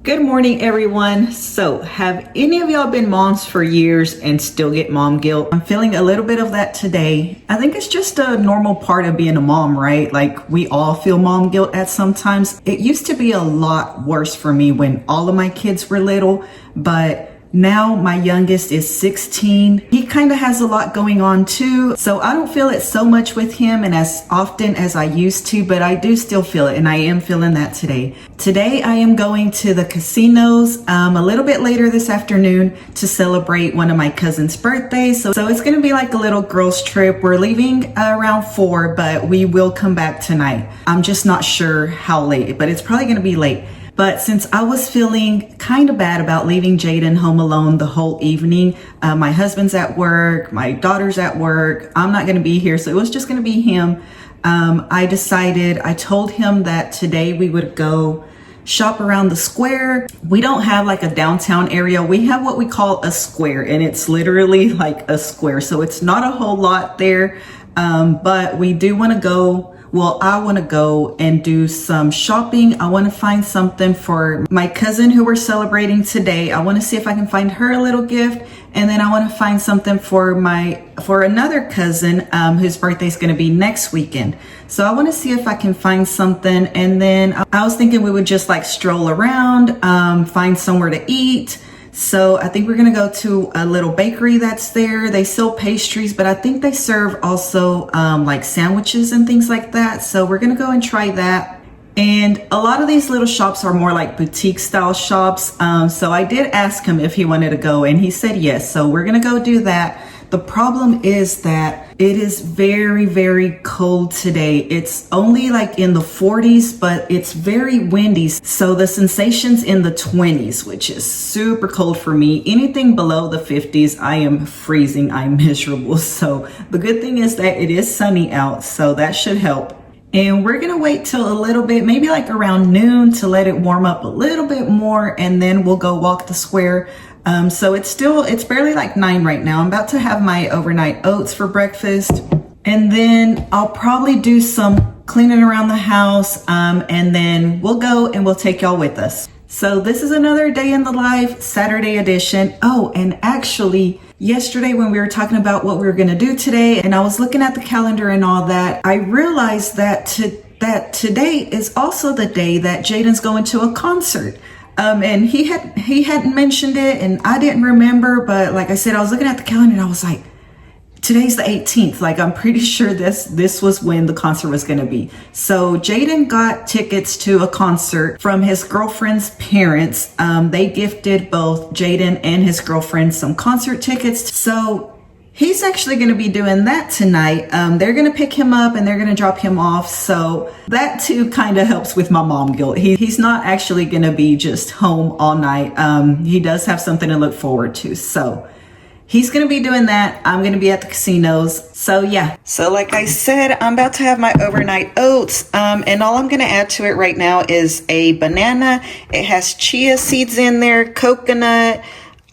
Good morning, everyone. So, have any of y'all been moms for years and still get mom guilt? I'm feeling a little bit of that today. I think it's just a normal part of being a mom, right? Like, we all feel mom guilt at some times. It used to be a lot worse for me when all of my kids were little, but now my youngest is 16. He kind of has a lot going on too. So I don't feel it so much with him and as often as I used to, but I do still feel it, and I am feeling that today. Today I am going to the casinos a little bit later this afternoon to celebrate one of my cousin's birthdays. So it's going to be like a little girls trip. We're leaving around 4, but we will come back tonight. I'm just not sure how late, but it's probably going to be late. But since I was feeling kind of bad about leaving Jaden home alone the whole evening, my husband's at work, my daughter's at work, I'm not going to be here, so it was just going to be him. I told him that today we would go shop around the square. We don't have like a downtown area. We have what we call a square, and it's literally like a square. So it's not a whole lot there, but we do want to go. Well, I want to go and do some shopping. I want to find something for my cousin who we're celebrating today. I want to see if I can find her a little gift. And then I want to find something for another cousin whose birthday is going to be next weekend. So I want to see if I can find something. And then I was thinking we would just like stroll around, find somewhere to eat. So I think we're going to go to a little bakery that's there. They sell pastries, but I think they serve also like sandwiches and things like that. So we're going to go and try that. And a lot of these little shops are more like boutique style shops. So I did ask him if he wanted to go, and he said yes. So we're going to go do that. The problem is that it is very, very cold today. It's only like in the 40s, but it's very windy. So the sensation's in the 20s, which is super cold for me. Anything below the 50s, I am freezing. I'm miserable. So the good thing is that it is sunny out, so that should help. And we're gonna wait till a little bit, maybe like around noon, to let it warm up a little bit more, and then we'll go walk the square. So it's barely like 9 right now. I'm about to have my overnight oats for breakfast, and then I'll probably do some cleaning around the house, and then we'll go and we'll take y'all with us. So this is another day in the life, Saturday edition. Oh, and actually yesterday when we were talking about what we were going to do today, and I was looking at the calendar and all that, I realized that today is also the day that Jaden's going to a concert. And he hadn't mentioned it, and I didn't remember, but like I said, I was looking at the calendar and I was like, today's the 18th. Like, I'm pretty sure this was when the concert was going to be. So Jaden got tickets to a concert from his girlfriend's parents. They gifted both Jaden and his girlfriend some concert tickets. So he's actually going to be doing that tonight. They're going to pick him up and they're going to drop him off. So that too kind of helps with my mom guilt. He's not actually going to be just home all night. He does have something to look forward to. So he's going to be doing that. I'm going to be at the casinos. So yeah. So like I said, I'm about to have my overnight oats. And all I'm going to add to it right now is a banana. It has chia seeds in there, coconut,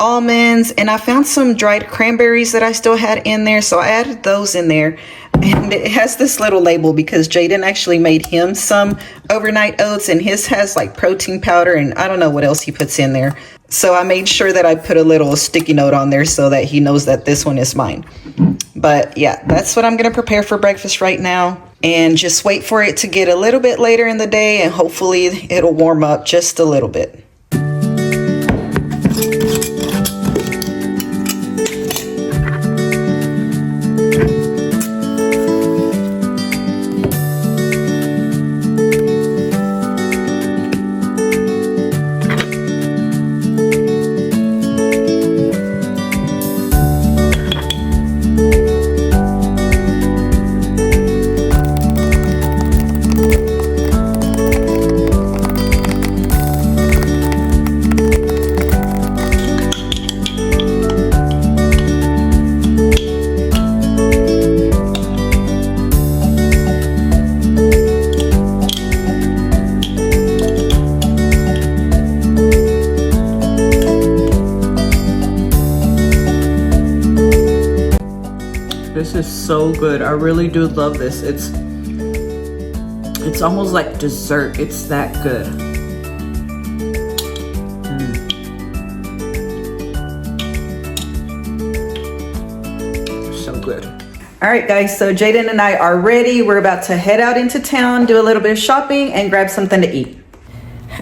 almonds, and I found some dried cranberries that I still had in there, so I added those in there. And it has this little label because Jaden actually made him some overnight oats, and his has like protein powder and I don't know what else he puts in there. So I made sure that I put a little sticky note on there so that he knows that this one is mine. But yeah, that's what I'm going to prepare for breakfast right now, and just wait for it to get a little bit later in the day, and hopefully it'll warm up just a little bit. This is so good. I really do love this. It's almost like dessert. It's that good. All right, guys, so Jaden and I are ready. We're about to head out into town, do a little bit of shopping, and grab something to eat.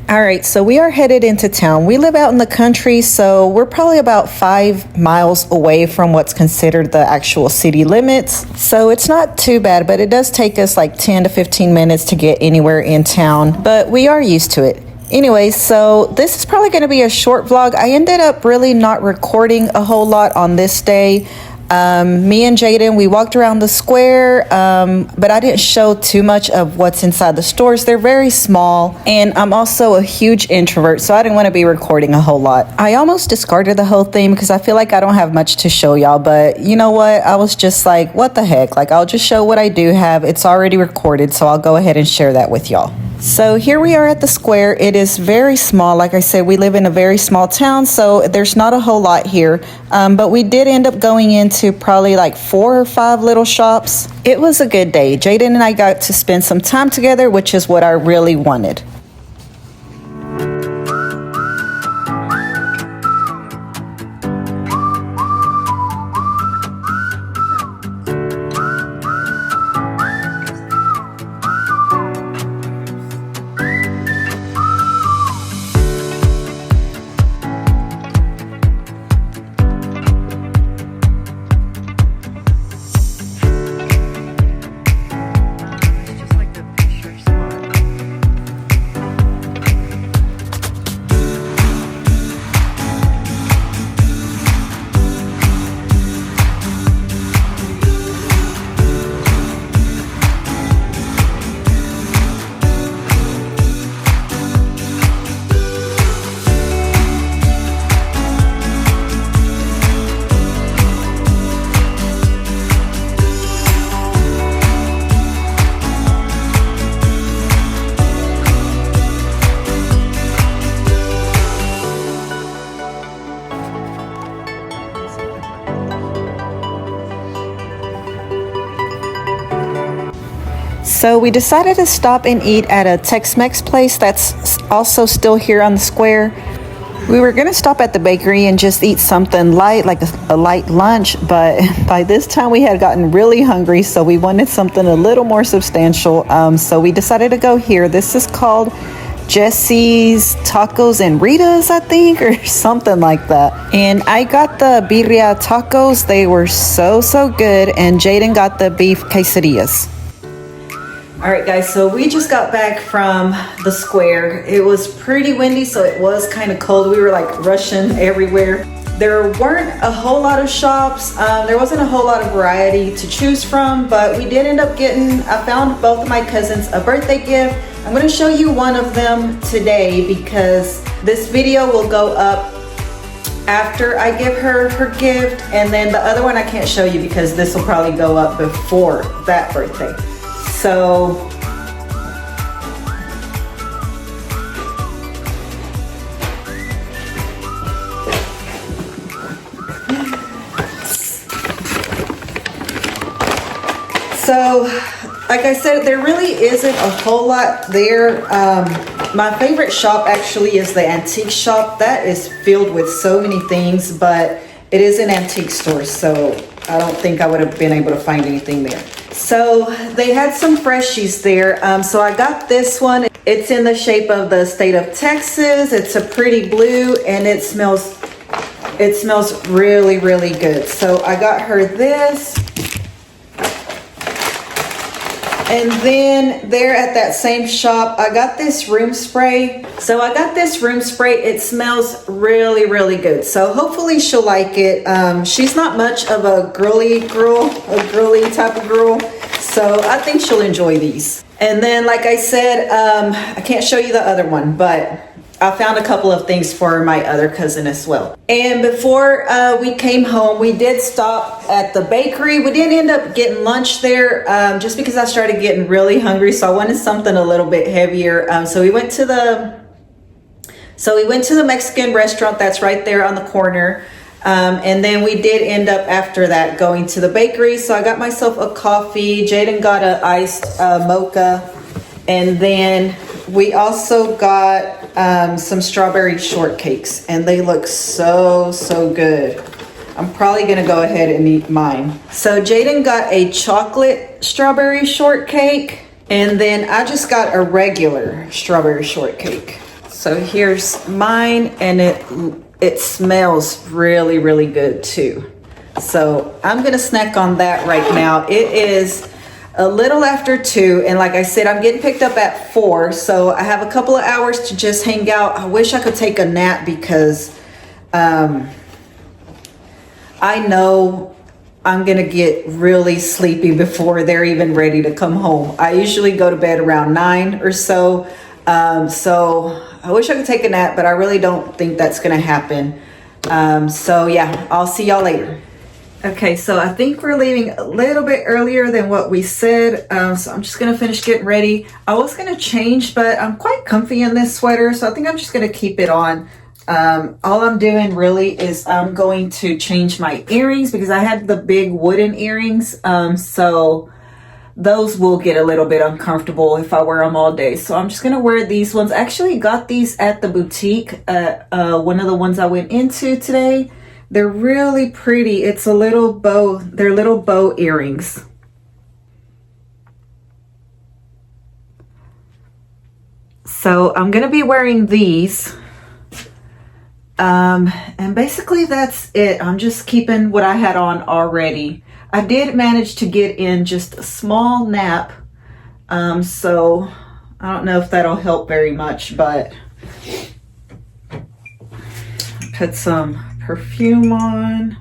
All right, so we are headed into town. We live out in the country, so we're probably about 5 miles away from what's considered the actual city limits. So it's not too bad, but it does take us like 10 to 15 minutes to get anywhere in town, but we are used to it. Anyway, so this is probably going to be a short vlog. I ended up really not recording a whole lot on this day. Me and Jaden, we walked around the square, but I didn't show too much of what's inside the stores. They're very small, and I'm also a huge introvert, so I didn't want to be recording a whole lot. I almost discarded the whole thing because I feel like I don't have much to show y'all, but you know what? I was just like, what the heck? Like, I'll just show what I do have. It's already recorded, so I'll go ahead and share that with y'all. So here we are at the square. It is very small. Like I said, we live in a very small town, so there's not a whole lot here. But we did end up going into probably like 4 or 5 little shops. It was a good day. Jaden and I got to spend some time together, which is what I really wanted. So we decided to stop and eat at a Tex-Mex place that's also still here on the square. We were gonna stop at the bakery and just eat something light, like a light lunch, but by this time we had gotten really hungry, so we wanted something a little more substantial. So we decided to go here. This is called Jesse's Tacos and Ritas, I think, or something like that. And I got the birria tacos. They were so good, and Jaden got the beef quesadillas. All right, guys, so we just got back from the square. It was pretty windy, so it was kind of cold. We were like rushing everywhere. There weren't a whole lot of shops. There wasn't a whole lot of variety to choose from, but we did end up I found both of my cousins a birthday gift. I'm gonna show you one of them today because this video will go up after I give her her gift, and then the other one I can't show you because this will probably go up before that birthday. So like I said, there really isn't a whole lot there. My favorite shop actually is the antique shop. That is filled with so many things, but it is an antique store, so I don't think I would have been able to find anything there. So they had some freshies there. So I got this one. It's in the shape of the state of Texas. It's a pretty blue, and it smells really good. So I got her this. And then there at that same shop, I got this room spray. So I got this room spray. It smells really good. So hopefully she'll like it. She's not much of a girly type of girl. So I think she'll enjoy these. And then, like I said, I can't show you the other one, but I found a couple of things for my other cousin as well. And before we came home, we did stop at the bakery. We didn't end up getting lunch there just because I started getting really hungry. So I wanted something a little bit heavier. So we went to the Mexican restaurant that's right there on the corner. And then we did end up after that going to the bakery. So I got myself a coffee. Jaden got an iced mocha. And then we also got some strawberry shortcakes, and they look so good. I'm probably gonna go ahead and eat mine. So Jaden got a chocolate strawberry shortcake, and then I just got a regular strawberry shortcake. So here's mine, and it smells really, really good too. So I'm gonna snack on that right now. It is a little after 2, and like I said, I'm getting picked up at 4, so I have a couple of hours to just hang out. I wish I could take a nap because I know I'm gonna get really sleepy before they're even ready to come home. I usually go to bed around 9 or so, so I wish I could take a nap, but I really don't think that's gonna happen. So yeah, I'll see y'all later. Okay, so I think we're leaving a little bit earlier than what we said, so I'm just gonna finish getting ready. I was gonna change, but I'm quite comfy in this sweater, so I think I'm just gonna keep it on. All I'm doing really is I'm going to change my earrings because I had the big wooden earrings, so those will get a little bit uncomfortable if I wear them all day. So I'm just gonna wear these ones. I actually got these at the boutique, one of the ones I went into today. They're really pretty. It's a little bow, they're little bow earrings. So I'm gonna be wearing these. And basically that's it. I'm just keeping what I had on already. I did manage to get in just a small nap. So I don't know if that'll help very much, but put some perfume on.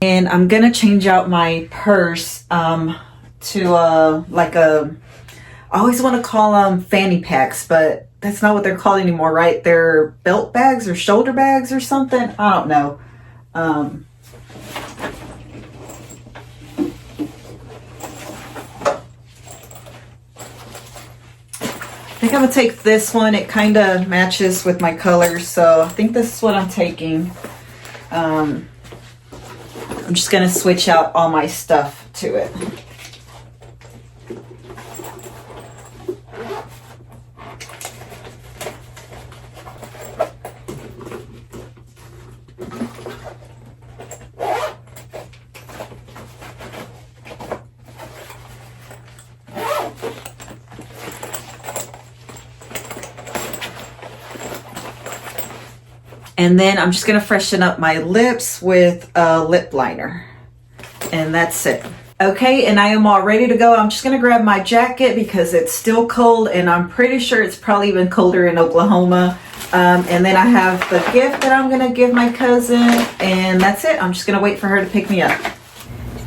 And I'm gonna change out my purse to like a, I always want to call them fanny packs, but that's not what they're called anymore, right? They're belt bags or shoulder bags or something. I don't know. I think I'm gonna take this one. It kind of matches with my colors, so I think this is what I'm taking. I'm just gonna switch out all my stuff to it. And then I'm just gonna freshen up my lips with a lip liner. And that's it. Okay, and I am all ready to go. I'm just gonna grab my jacket because it's still cold, and I'm pretty sure it's probably even colder in Oklahoma. And then I have the gift that I'm gonna give my cousin, and that's it. I'm just gonna wait for her to pick me up.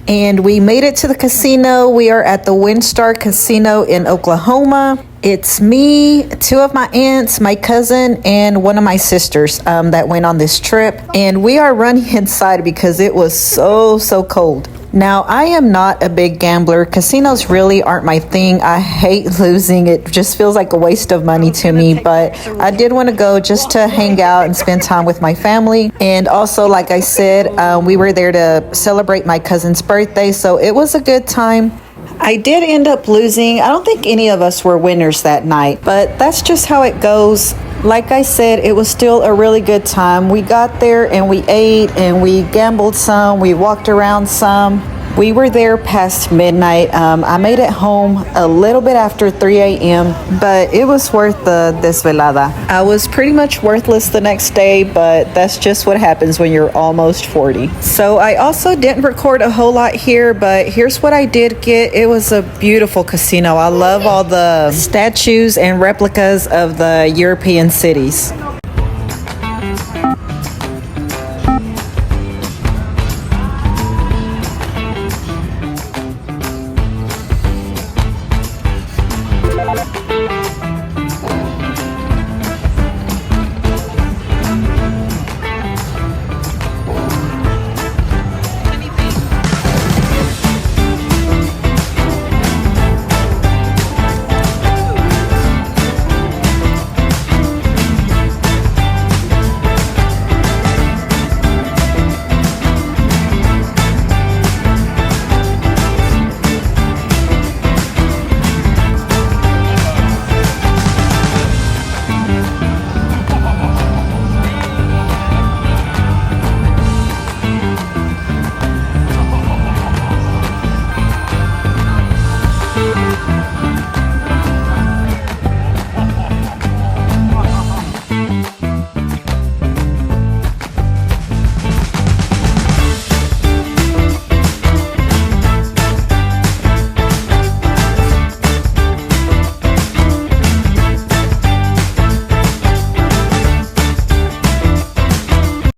And we made it to the casino. We are at the Winstar Casino in Oklahoma. It's me, 2 of my aunts, my cousin, and one of my sisters that went on this trip. And we are running inside because it was so cold. Now, I am not a big gambler. Casinos really aren't my thing. I hate losing. It just feels like a waste of money to me. But I did want to go just to hang out and spend time with my family. And also, like I said, we were there to celebrate my cousin's birthday. So it was a good time. I did end up losing. I don't think any of us were winners that night, but that's just how it goes. Like I said, it was still a really good time. We got there and we ate and we gambled some. We walked around some. We were there past midnight. I made it home a little bit after 3 a.m., but it was worth the desvelada. I was pretty much worthless the next day, but that's just what happens when you're almost 40. So I also didn't record a whole lot here, but here's what I did get. It was a beautiful casino. I love all the statues and replicas of the European cities.